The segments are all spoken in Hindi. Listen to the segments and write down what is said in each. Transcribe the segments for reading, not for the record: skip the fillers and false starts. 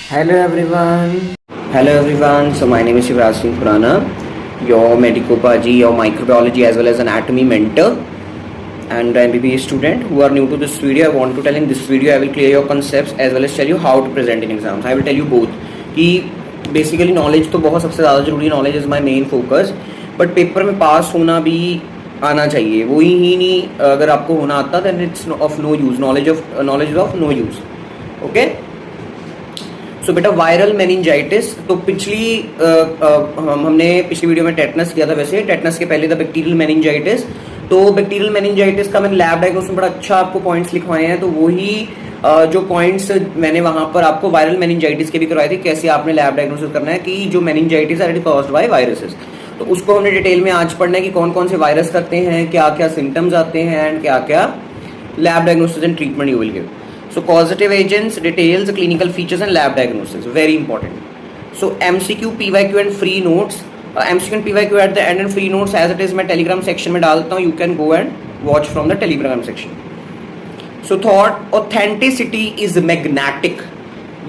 Hello everyone. Hello everyone. So my name is Shivraj Singh Khurana, your medicopathology, your microbiology as well as anatomy mentor and MBBS student who are new to this video. I want to tell in this video I will clear your concepts as well as tell you how to present in exams. I will tell you both कि basically knowledge तो बहुत सबसे ज़्यादा जरूरी, knowledge is my main focus, but paper में पास होना भी आना चाहिए. वही ही नहीं अगर आपको होना आता then it's of no use. Knowledge is of no use. Okay. सो बेटा वायरल मेनिंजाइटिस तो हमने पिछली वीडियो में टेटनस किया था. वैसे टेटनस के पहले था बैक्टीरियल मेनिंजाइटिस. तो बैक्टीरियल मेनिंजाइटिस का मैंने लैब डायग्नोसिस में बड़ा अच्छा आपको पॉइंट्स लिखवाए हैं. तो वही जो पॉइंट्स मैंने वहां पर आपको वायरल मेनिंजाइटिस के भी करवाए थे, कैसे आपने लैब डायग्नोसिस करना है कि जो मेनिंजाइटिस है कॉज्ड बाय वायरसेस. तो उसको हमने डिटेल में आज पढ़ना है कि कौन कौन से वायरस करते हैं, क्या क्या सिम्टम्स आते हैं एंड क्या क्या lab diagnosis and treatment you will give. So causative agents, details, clinical features and lab diagnosis, very important. So MCQ, PYQ and free notes. MCQ and PYQ at the end and free notes as it is मैं Telegram section में डालता हूँ. You can go and watch from the Telegram section. So thought, authenticity is magnetic.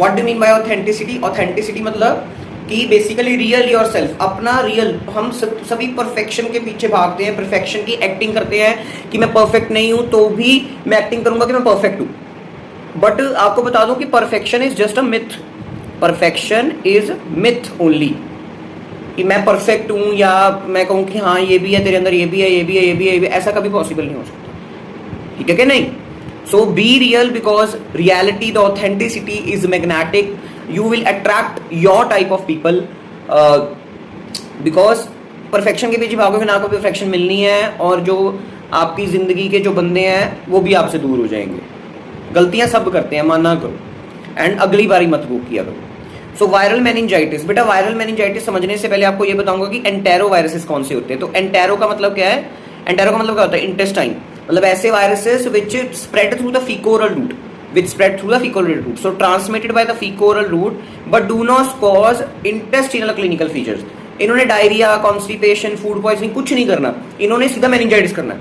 What do you mean by authenticity? Authenticity मतलब कि बेसिकली रियल योर सेल्फ, अपना रियल. हम सभी परफेक्शन के पीछे भागते हैं, परफेक्शन की एक्टिंग करते हैं कि मैं परफेक्ट नहीं हूं तो भी मैं एक्टिंग करूंगा कि मैं परफेक्ट हूं. बट आपको बता दूं कि perfection is just a myth. Perfection is myth only. कि मैं परफेक्ट हूं या मैं कहूं कि हाँ ये भी है तेरे अंदर, ये भी है, ये भी है, ये भी है, ये भी है, ऐसा कभी पॉसिबल नहीं हो सकता. ठीक है कि नहीं? So be real because reality the authenticity is magnetic. You will attract your type of people because perfection के पीछे भागोगे ना, आपको परफेक्शन मिलनी है और जो आपकी जिंदगी के जो बंदे हैं वो भी आपसे दूर हो जाएंगे. गलतियां सब करते हैं, माना करो एंड अगली बारी मत वो किया करो. So viral meningitis. बेटा वायरल मेनिंजाइटिस समझने से पहले आपको ये बताऊंगा कि एंटेरो वायरसेस कौन से होते हैं. तो एंटेरो का मतलब क्या है? एंटेरो का मतलब क्या होता है? इंटेस्टाइन. मतलब ऐसे viruses which spread through the faeco-oral route, so transmitted by the fecal route but do not cause intestinal clinical features. इन्होंने डायरिया, कॉन्स्टिपेशन, फूड पॉइजनिंग कुछ नहीं करना, इन्होंने सीधा मेनिंजाइटिस करना.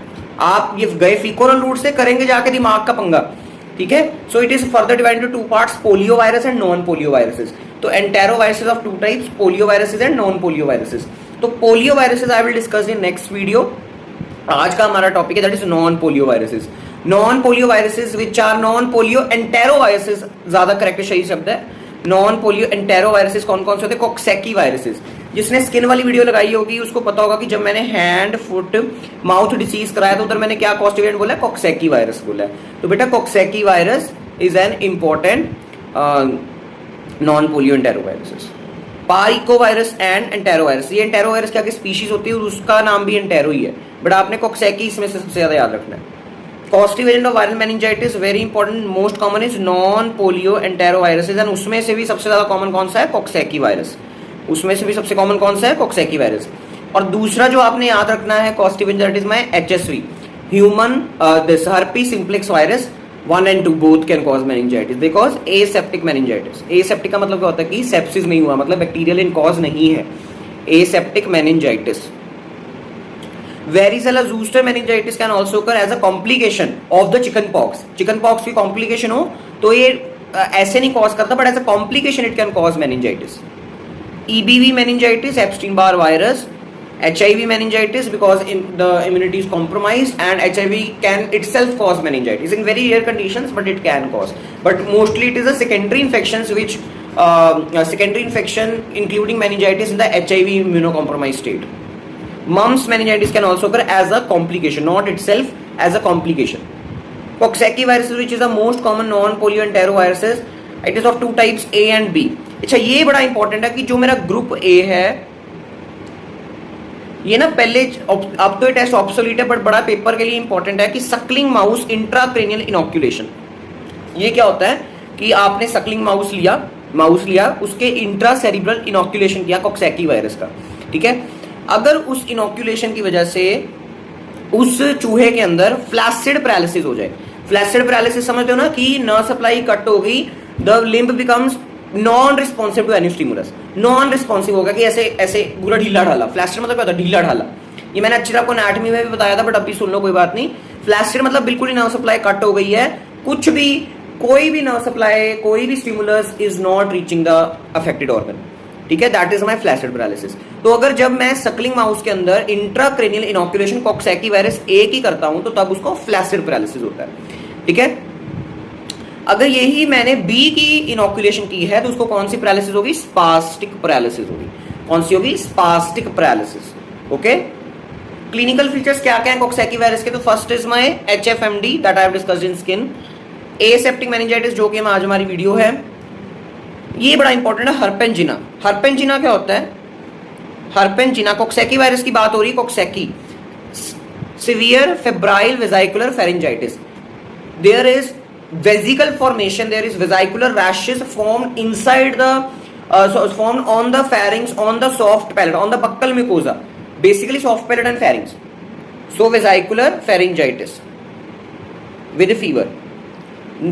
आप ये गए फीकोरल रूट से, करेंगे जाके दिमाग का पंगा. ठीक है. So it is further divided to two parts, polio virus and non polio viruses. तो entero viruses of two types, polio viruses and non polio viruses. तो polio viruses I will discuss in next video. आज का हमारा टॉपिक है that is non polio viruses. Non polio viruses which are non polio entero viruses, ज्यादा करेक्ट सही शब्द है. नॉन पोलियो एंटेरो वायरसेस कौन कौन से होते हैं? Coxsackie viruses. जिसने स्किन वाली वीडियो लगाई होगी उसको पता होगा कि जब मैंने हैंड, फुट, माउथ डिसीज कराया तो उधर मैंने क्या कॉस्टिवेंट बोला है? कॉक्सैकी वायरस बोला है. तो बेटा coxsackie virus is an important non polio entero viruses. Parecho virus and entero virus. ये एंटेरो वायरस क्या स्पीशीज होती है और उसका नाम भी एंटेरो ही है, बट आपने कॉक्सैकी इसमें से सबसे ज्यादा याद रखना है. Causative agent of viral meningitis very important. Most common is non polio entero viruses and उसमें से भी सबसे ज्यादा कॉमन कौन सा है? Coxsackie virus. उसमें से भी सबसे कॉमन कौन सा है? Coxsackie virus. और दूसरा जो आपने याद रखना है कॉस्टिव एजेंट में HSV, human this herpes simplex virus 1 and 2 both can cause meningitis because aseptic meningitis. aseptic का मतलब क्या होता है कि सेप्सिस नहीं हुआ, मतलब बैक्टीरियल इन कॉज नहीं है. aseptic meningitis. Varicella zoster meningitis can also occur as a complication of the chicken pox. chicken pox की complication हो तो ये ऐसे नहीं cause करता, but as a complication it can cause meningitis. EBV meningitis, Epstein-Barr virus. HIV meningitis because the immunity is compromised and HIV can itself cause meningitis in very rare conditions, but it can cause. But mostly it is a secondary infections which secondary infection including meningitis in the HIV immunocompromised state. Mumps meningitis can also occur as a complication, not itself, as a complication. Coxsackie virus which is the most common non-polio enteroviruses. It is of two types A and B. अच्छा ये बड़ा इंपॉर्टेंट है कि जो मेरा ग्रुप A है ये ना पहले, अब तो ये टेस्ट ऑब्सोलीट है बट बड़ा पेपर के लिए इंपॉर्टेंट है कि सकलिंग माउस इंट्राक्रेनियल इनोक्यूलेशन. ये क्या होता है कि आपने सकलिंग माउस लिया उसके इंट्रा सेरिब्रल इनोक्यूलेशन किया कॉक्सैकी वायरस का. ठीक है. अगर उस इनोक्यूलेशन की वजह से उस चूहे के अंदर फ्लैसिड पैरालिसिस हो जाए. फ्लैसिड पैरालिसिस समझते हो ना कि नर्व सप्लाई कट हो गई, the limb becomes non responsive to any stimulus. Non responsive होगा कि ऐसे ऐसे पूरा ढीला ढाला. फ्लैसिड मतलब क्या होता है? ढीला ढाला. ये मैंने अच्छी तरह आपको एनाटॉमी में भी बताया था, बट अभी सुन लो कोई बात नहीं. फ्लैसिड मतलब बिल्कुल ही नर्व सप्लाई कट हो गई है, कुछ भी कोई भी नर्व सप्लाई, कोई भी stimulus is not reaching the affected organ, ठीक है, that is my flaccid paralysis. तो अगर जब मैं सकलिंग माउस के अंदर intracranial inoculation Coxsackie virus A की करता हूं तो तब उसको फ्लैसिड पैरालिसिस होता है, ठीक है। अगर यही मैंने बी की इनोकुलेशन की है तो उसको कौन सी पैरालिसिस होगी? स्पास्टिक पैरालिसिस होगी। कौन सी होगी? Spastic paralysis, okay. Clinical features क्या क्या है कॉक्सैकी वायरस के? तो first is my HFMD that I have discussed in skin, aseptic meningitis जो कि आज हमारी वीडियो है, ये बड़ा इंपॉर्टेंट है। हर्पेंजिना, हर्पेंजिना क्या होता है? हर्पेंजिना कॉक्सैकी वायरस की बात हो रही है, coxsackie severe febrile vesicular pharyngitis, there is vesicle formation, there is vesicular rashes formed inside the formed on the pharynx, on the soft palate, on the buccal mucosa, basically soft palate and pharynx. So vesicular pharyngitis with a fever.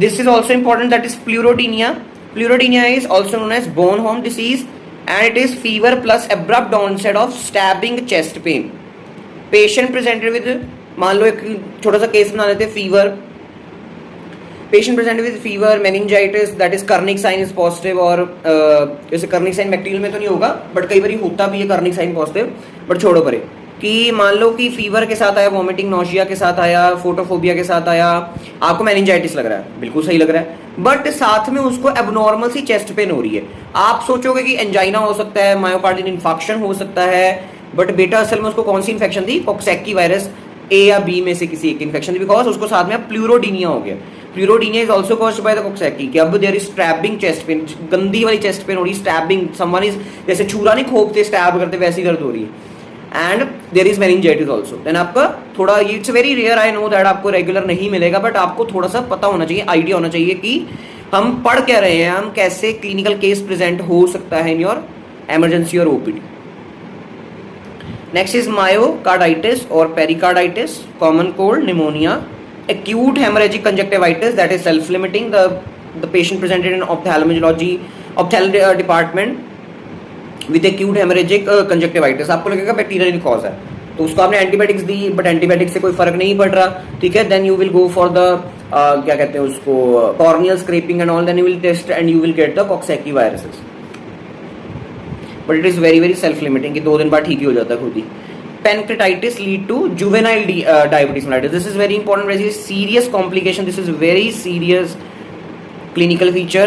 This is also important, that is pleurodynia. Pleurodynia is also known as Bonholm disease and it is fever plus abrupt onset of stabbing chest pain. Patient presented with, मान लो एक छोटा सा केस बना लेते, fever, patient present with fever, meningitis, that is Kernig sign is positive, और जैसे कर्निक साइन बैक्टीरियल में तो नहीं होगा बट कई बार होता भी है कर्निक साइन पॉजिटिव, बट छोड़ो परे, कि मान लो कि फीवर के साथ आया, वॉमिटिंग नौशिया के साथ आया, फोटोफोबिया के साथ आया, आपको मेनिंजाइटिस लग रहा है, बिल्कुल सही लग रहा है, बट साथ में उसको एबनॉर्मल सी चेस्ट पेन हो रही है। आप सोचोगे कि एंजाइना हो सकता है, मायोकार्डियल इन्फेक्शन हो सकता है, बट बेटा असल में उसको कौन सी इन्फेक्शन थी? कॉक्सैकी वायरस ए या बी में से किसी एक इन्फेक्शन थी, बिकॉज उसको साथ में प्लूरोडीनिया हो गया। Pleurodynia is also caused by the coxsackie, कि अब there is stabbing chest pain, गंदी वाली चेस्ट पेन हो रही है, स्टैबिंग, समवन इज, जैसे छुरा नहीं खोपते स्टैब करते वैसी दर्द हो रही है, and there is meningitis also. Then आपका थोड़ा, it's very rare, I know that आपको रेगुलर नहीं मिलेगा, बट आपको थोड़ा सा पता होना चाहिए, आइडिया होना चाहिए कि हम पढ़ क्या रहे हैं, हम कैसे क्लिनिकल केस प्रेजेंट हो सकता है इन योर इमरजेंसी और ओपीडी। नेक्स्ट इज मायोकार्डाइटिस और pericarditis, common cold, pneumonia, acute hemorrhagic conjunctivitis that is self limiting, the patient presented in ophthalmology department with acute hemorrhagic conjunctivitis, आपको लगेगा बैक्टीरियल कॉज है, तो उसको आपने एंटीबायोटिक्स दी, बट एंटीबायोटिक्स से कोई फर्क नहीं पड़ रहा, ठीक है, then you will go for the क्या कहते हैं उसको, corneal scraping and all, then you will test and you will get the coxsackie viruses, but it is very very self limiting, कि 2 दिन बाद ठीक ही हो जाता है खुद ही। Pancreatitis lead to juvenile diabetes mellitus. This is very important, very serious complication. This is very serious clinical feature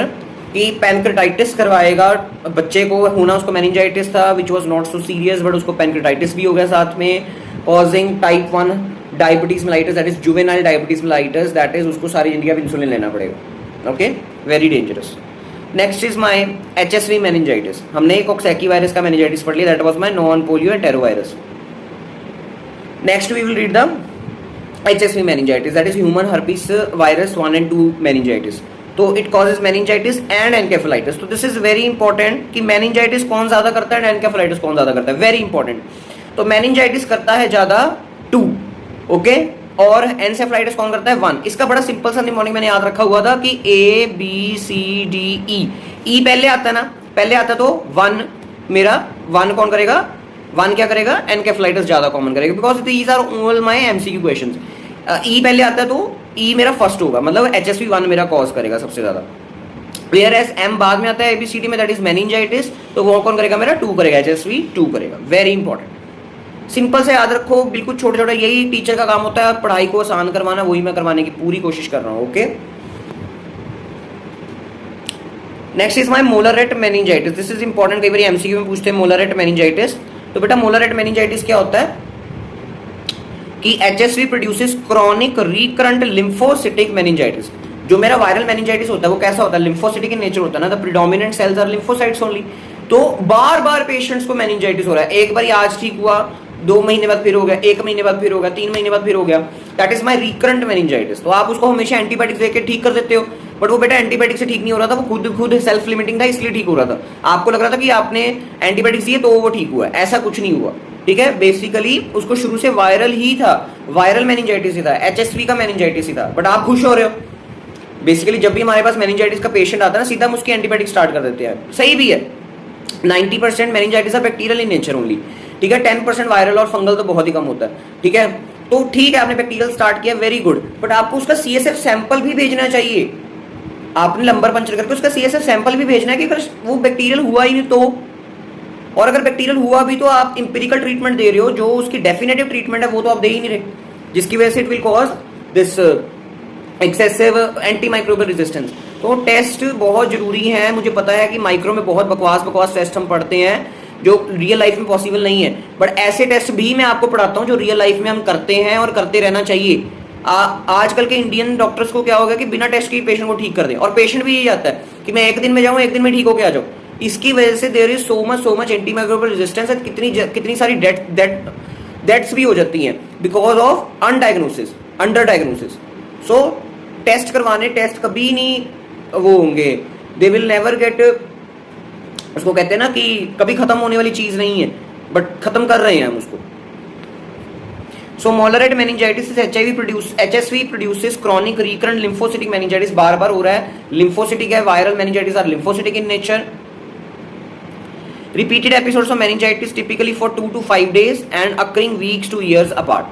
कि पैनक्रेटाइटिस करवाएगा बच्चे को, होना उसको मेनिंजाइटिस था which was not so serious, but उसको पैनक्रेटाइटिस भी हो गया साथ में, causing type 1 diabetes mellitus, that is juvenile diabetes mellitus, that is उसको सारी जिंदगी अब इंसुलिन लेना पड़ेगा, okay, very dangerous. Next is my HSV meningitis, हमने कॉक्सैकी वायरस का मेनिंजाइटिस पढ़ लिया, that was my non polio enterovirus. Next we will read the HSV meningitis, that is human herpes virus 1 and 2 meningitis. तो it causes meningitis and encephalitis. तो this is very important कि meningitis कौन ज़्यादा करता है and encephalitis कौन ज़्यादा करता है, very important। तो meningitis करता है ज़्यादा 2, ओके, और encephalitis कौन करता है 1। इसका बड़ा सिंपल सा निमोनिक मैंने याद रखा हुआ था कि A B C D E, E पहले आता है ना, पहले आता तो 1, मेरा 1 कौन करेगा, 1 क्या करेगा, एनकेफलाइटिस ज्यादा कॉमन करेगा, because these are all my MCQ questions. ई पहले आता है तो ई मेरा फर्स्ट होगा, मतलब HSV 1 मेरा कॉज करेगा सबसे ज्यादा, वेयर एज एम बाद में आता है ABCD में, दैट इज मेनिंजाइटिस, तो वो कौन करेगा मेरा 2 करेगा, HSV 2 करेगा, वेरी इंपॉर्टेंट। सिंपल से याद रखो, बिल्कुल छोटा छोटा, यही टीचर का काम होता है, पढ़ाई को आसान करवाना, वही मैं करवाने की पूरी कोशिश कर रहा हूँ, okay. Next is my Mollaret meningitis, this is important, कई बार एमसीक्यू में पूछते हैं मोलरेट मेनिंजाइटिस। तो बेटा मोलरेट मेनिंजाइटिस क्या होता है कि HSV produces chronic recurrent lymphocytic meningitis. जो मेरा वायरल मेनिंजाइटिस होता है वो कैसा होता है, लिम्फोसिटिक इन नेचर होता है ना, the predominant cells are lymphocytes only. तो बार बार पेशेंट्स को मेनिंजाइटिस हो रहा है, एक बार आज ठीक हुआ, 2 महीने बाद फिर हो गया, 1 महीने बाद फिर हो गया, 3 महीने बाद फिर हो गया, that is my recurrent meningitis. तो आप उसको हमेशा एंटीबायोटिक्स देकर ठीक कर देते हो, बट वो बेटा एंटीबायोटिक से ठीक नहीं हो रहा था, वो खुद सेल्फ लिमिटिंग था, इसलिए ठीक हो रहा था। आपको लग रहा था कि आपने एंटीबायोटिक्स दिए तो वो ठीक हुआ, ऐसा कुछ नहीं हुआ, ठीक है। बेसिकली उसको शुरू से वायरल ही था, वायरल मेनिंजाइटिस ही था, HSV का मेनिंजाइटिस ही था, बट आप खुश हो रहे हो। बेसिकली जब भी हमारे पास मेनिंजाइटिस का पेशेंट आता है ना, सीधा हम उसकी एंटीबायोटिक स्टार्ट कर देते हैं, सही भी है। 90% मेनिंजाइटिस है बैक्टीरियल इन नेचर ओनली, ठीक है, 10% वायरल और फंगल तो बहुत ही कम होता है, ठीक है। तो ठीक है, आपने बैक्टीरियल स्टार्ट किया, वेरी गुड, बट आपको उसका CSF सैंपल भी भेजना चाहिए, आपने लंबर पंचर करके उसका सीएसएफ सैंपल भी भेजना है कि अगर वो बैक्टीरियल हुआ ही नहीं तो, और अगर बैक्टीरियल हुआ भी तो आप इंपेरिकल ट्रीटमेंट दे रहे हो, जो उसकी डेफिनेटिव ट्रीटमेंट है वो तो आप दे ही नहीं रहे, जिसकी वजह से it will cause this excessive anti microbial resistance. तो टेस्ट बहुत जरूरी है। मुझे पता है कि माइक्रो में बहुत बकवास टेस्ट हम पढ़ते हैं जो रियल लाइफ में पॉसिबल नहीं है, बट ऐसे टेस्ट भी मैं आपको पढ़ाता हूं जो रियल लाइफ में हम करते हैं और करते रहना चाहिए। आजकल के इंडियन डॉक्टर्स को क्या होगा कि बिना टेस्ट के पेशेंट को ठीक कर दें, और पेशेंट भी यही आता है कि मैं एक दिन में जाऊं, एक दिन में ठीक होके आ जाऊं। इसकी वजह से there is so much anti microbial resistance, कितनी सारी डेथ्स भी हो जाती हैं because of undiagnosis, under diagnosis. So test करवाने, टेस्ट कभी नहीं वो होंगे, दे विल नेवर गेट, उसको कहते हैं ना कि कभी खत्म होने वाली चीज नहीं है, बट खत्म कर रहे हैं हम उसको। So Mollaret meningitis is HSV produces chronic recurrent lymphocytic meningitis, बार बार हो रहा है, लिम्फोसिटिक है, viral meningitis are lymphocytic in nature. Repeated episodes of meningitis typically for 2 to 5 days and occurring weeks to years apart,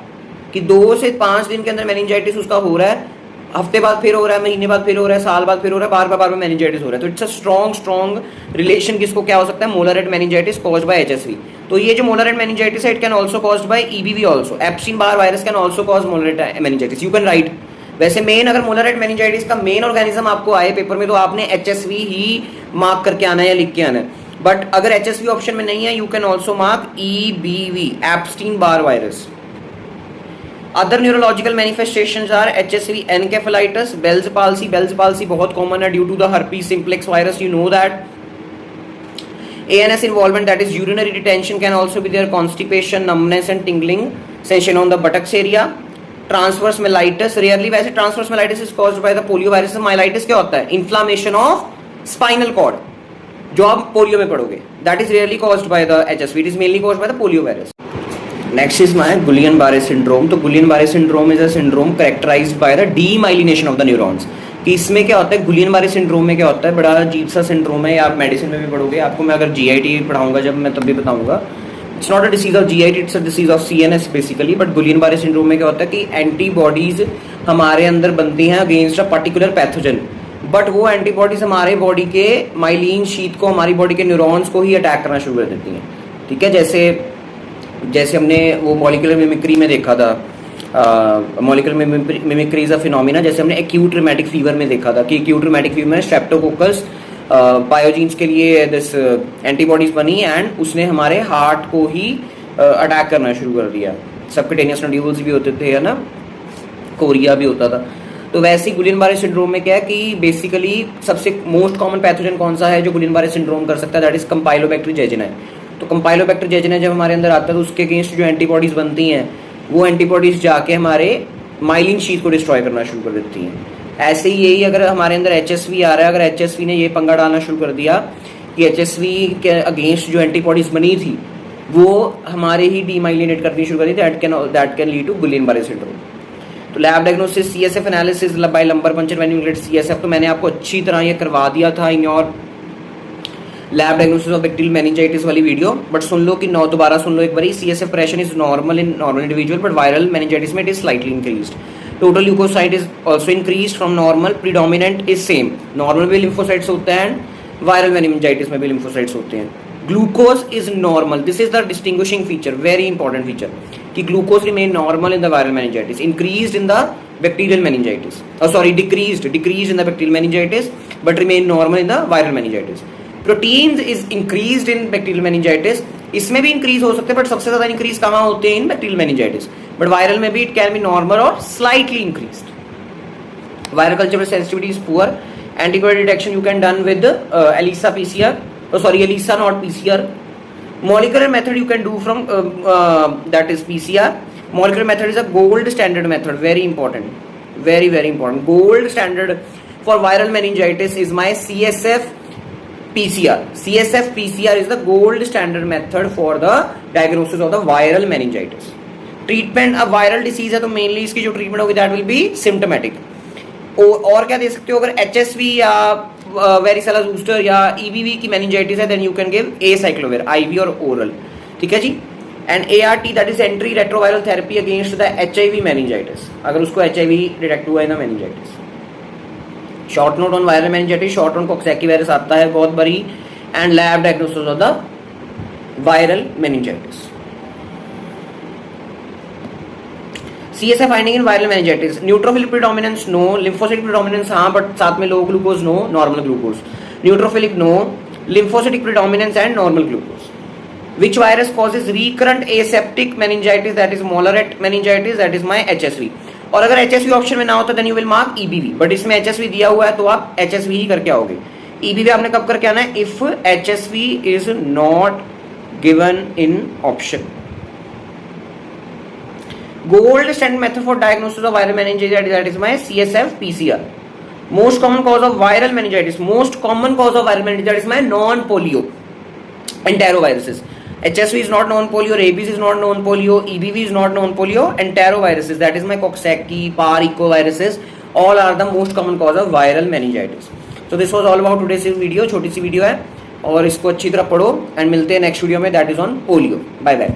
कि 2 से 5 दिन के अंदर मेनिंजाइटिस उसका हो रहा है, हफ्ते बाद फिर हो रहा है, महीने बाद फिर हो रहा है, साल बाद फिर हो रहा है, बार बार मेनिंजाइटिस हो रहा है। तो इट्स अ स्ट्रॉन्ग रिलेशन किसको क्या हो सकता है, Mollaret meningitis caused by HSV। तो ये जो मोलरेट मेनिंजाइटिस है, it can also caused by EBV also, Epstein Barr virus can also cause Mollaret meningitis, you can write. वैसे मेन अगर मोलरेट मेनिंजाइटिस का मेन ऑर्गेनिज्म आपको आए पेपर में तो आपने HSV ही मार्क करके आना है या लिख के आना है, बट अगर HSV ऑप्शन में नहीं है, you can also mark EBV, Epstein Barr virus. Other neurological manifestations are HSV encephalitis, Bell's palsy. Bell's palsy बहुत common है due to the herpes simplex virus, you know that. ANS involvement, that is urinary retention, can also be there. Constipation, numbness and tingling sensation on the buttocks area. Transverse myelitis, rarely वैसे transverse myelitis is caused by the poliovirus. myelitis क्या होता है, inflammation of spinal cord, जो आप पोलियो में पढ़ोगे, that is rarely caused by the HSV, it is mainly caused by the poliovirus. Next is my Guillain-Barre syndrome. तो Guillain-Barre syndrome is a syndrome characterised by the demyelination of the neurons. कि इसमें क्या होता है, गुलियन-बारे सिंड्रोम में क्या होता है, बड़ा अजीब सा सिंड्रोम है, आप मेडिसिन में भी पढ़ोगे, आपको मैं अगर GIT पढ़ाऊंगा जब मैं तब भी बताऊंगा। It's not a disease of GIT, it's a disease of CNS basically. But Guillain-Barre syndrome में क्या होता है कि एंटीबॉडीज हमारे अंदर बनती हैं against a particular pathogen, but वो एंटीबॉडीज हमारे बॉडी के माइलिन शीथ को, हमारी बॉडी के न्यूरॉन्स को ही अटैक करना शुरू कर देती हैं। ठीक है, जैसे हमने वो मॉलिक्यूलर मिमिक्री में देखा था, molecular mimicry is a phenomena, जैसे हमने एक्यूट रिमेटिक फीवर में देखा था कि एक्यूट रिमेटिक फीवर में स्ट्रेप्टोकोकस पायोजीन्स के लिए दिस एंटीबॉडीज बनी एंड उसने हमारे हार्ट को ही अटैक करना शुरू कर दिया। सबक्यूटेनियस नोड्यूल्स भी होते थे, है ना, कोरिया भी होता था। तो वैसे ही गुलियन-बारे सिंड्रोम में क्या है कि बेसिकली सबसे मोस्ट कॉमन पैथोजन कौन सा है जो गुलियन-बारे सिंड्रोम कर सकता है, दैट इज कंपाइलोबैक्टर जेजिनाई। तो कंपाइलोबैक्टर जेजिनाई जब हमारे अंदर आता है तो उसके अगेंस्ट जो एंटीबॉडीज बनती हैं वो एंटीबॉडीज जाके हमारे माइलिन शीथ को डिस्ट्रॉय करना शुरू कर देती हैं। ऐसे ही यही अगर हमारे अंदर HSV आ रहा है, अगर HSV ने ये पंगा डालना शुरू कर दिया कि HSV के अगेंस्ट जो एंटीबॉडीज बनी थी वो हमारे ही डीमाइलिनेट करनी शुरू कर दी, that can lead to Guillain-Barre syndrome. तो lab diagnosis, CSF analysis by lumbar puncture when you get CSF, तो मैंने आपको अच्छी तरह ये करवा दिया था in your lab diagnosis of bacterial meningitis वाली वीडियो, बट सुन लो कि दोबारा सुन लो एक बारी। CSF pressure is normal in normal individual, but viral meningitis में it is slightly increased. Total leucocyte is also increased from normal, predominant is same, normal भी लिम्फोसाइट्स होते हैं एंड वायरल मेनिंजाइटिस में भी लिम्फोसाइट्स होते हैं। Glucose is normal, this is the distinguishing feature, very important feature, कि glucose remain normal in the viral meningitis, increased in the bacterial meningitis, decreased in the bacterial meningitis but remain normal in the viral meningitis. Proteins is increased in bacterial meningitis, इसमें भी इंक्रीज हो सकते हैं बट सबसे ज्यादा इंक्रीज कहाँ होते हैं, इन बैक्टीरियल मेनिंजाइटिस, बट वायरल में भी इट कैन बी नॉर्मल और slightly increased. Viral culture sensitivity is poor, antibody detection you can done with ELISA PCR, ELISA not PCR. Molecular method you can do from that is PCR. Molecular method is a gold standard method, very important, very important. Gold standard for viral meningitis is my CSF PCR. CSF PCR is the gold standard method for the diagnosis of the viral meningitis. Treatment, अब viral disease है तो mainly इसकी जो treatment होगी that will be symptomatic. और क्या दे सकते हो, अगर HSV या वेरिसेला ज़ूस्टर या EBV की मेनिंजाइटिस है, then you can give acyclovir IV और ओरल, ठीक है जी। And ART that is anti retroviral therapy against the HIV meningitis, अगर उसको HIV डिटेक्ट हुआ है ना meningitis. Short note on viral meningitis, short on coxsackie virus आता है बहुत बड़ी, and lab diagnosis of the viral meningitis. CSF finding in viral meningitis, neutrophilic predominance no, lymphocytic predominance हाँ, but साथ में low glucose no, normal glucose, neutrophilic no, lymphocytic predominance and normal glucose. Which virus causes recurrent aseptic meningitis, that is mollaret meningitis, that is my HSV. और अगर HSV ऑप्शन में ना होता then you will mark EBV, but इसमें HSV दिया हुआ है तो आप HSV ही करके आओगे। EBV आपने कब करके आना है? If HSV is not given in option. Gold standard method for diagnosis of viral meningitis, that is my CSF PCR. Most common cause of viral meningitis, most common cause of viral meningitis is my non-polio enteroviruses. HSV is not non-polio, rabies is not non-polio, EBV is not non-polio, enteroviruses, that is my Coxsackie, parvoviruses, all are the most common cause of viral meningitis. So this was all about today's video, छोटी सी वीडियो है और इसको अच्छी तरह पढ़ो एंड मिलते हैं नेक्स्ट वीडियो में, that is on polio. Bye bye.